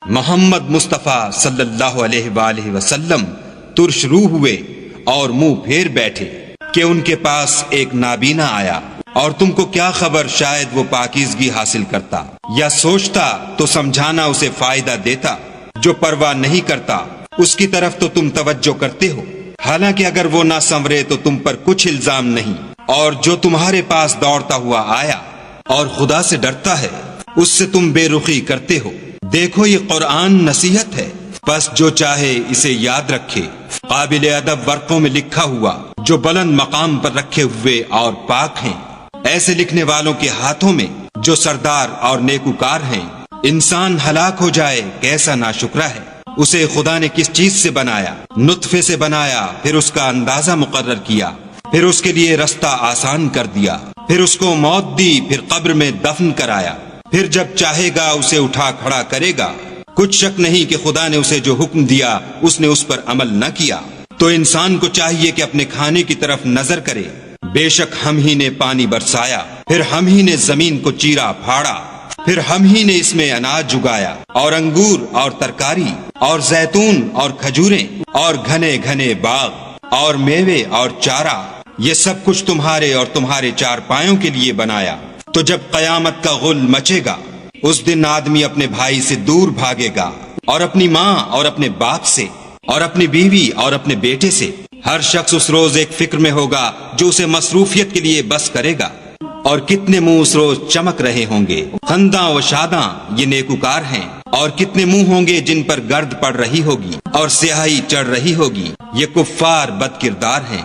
محمد مصطفیٰ صلی اللہ علیہ وآلہ وسلم ترش روح ہوئے اور منہ پھیر بیٹھے کہ ان کے پاس ایک نابینا آیا، اور تم کو کیا خبر شاید وہ پاکیزگی حاصل کرتا یا سوچتا تو سمجھانا اسے فائدہ دیتا۔ جو پرواہ نہیں کرتا اس کی طرف تو تم توجہ کرتے ہو، حالانکہ اگر وہ نہ سنورے تو تم پر کچھ الزام نہیں، اور جو تمہارے پاس دوڑتا ہوا آیا اور خدا سے ڈرتا ہے اس سے تم بے رخی کرتے ہو۔ دیکھو یہ قرآن نصیحت ہے، بس جو چاہے اسے یاد رکھے۔ قابل ادب ورقوں میں لکھا ہوا جو بلند مقام پر رکھے ہوئے اور پاک ہیں، ایسے لکھنے والوں کے ہاتھوں میں جو سردار اور نیکوکار ہیں۔ انسان ہلاک ہو جائے کیسا ناشکرا ہے۔ اسے خدا نے کس چیز سے بنایا؟ نطفے سے بنایا، پھر اس کا اندازہ مقرر کیا، پھر اس کے لیے رستہ آسان کر دیا، پھر اس کو موت دی، پھر قبر میں دفن کرایا، پھر جب چاہے گا اسے اٹھا کھڑا کرے گا۔ کچھ شک نہیں کہ خدا نے اسے جو حکم دیا اس نے اس پر عمل نہ کیا۔ تو انسان کو چاہیے کہ اپنے کھانے کی طرف نظر کرے۔ بے شک ہم ہی نے پانی برسایا، پھر ہم ہی نے زمین کو چیرا پھاڑا، پھر ہم ہی نے اس میں اناج اگایا، اور انگور اور ترکاری اور زیتون اور کھجوریں اور گھنے گھنے باغ اور میوے اور چارہ، یہ سب کچھ تمہارے اور تمہارے چارپایوں کے لیے بنایا۔ تو جب قیامت کا غل مچے گا اس دن آدمی اپنے بھائی سے دور بھاگے گا، اور اپنی ماں اور اپنے باپ سے، اور اپنی بیوی اور اپنے بیٹے سے۔ ہر شخص اس روز ایک فکر میں ہوگا جو اسے مصروفیت کے لیے بس کرے گا۔ اور کتنے منہ اس روز چمک رہے ہوں گے، خنداں و شاداں، یہ نیکوکار ہیں۔ اور کتنے منہ ہوں گے جن پر گرد پڑ رہی ہوگی اور سیاہی چڑھ رہی ہوگی، یہ کفار بد کردار ہیں۔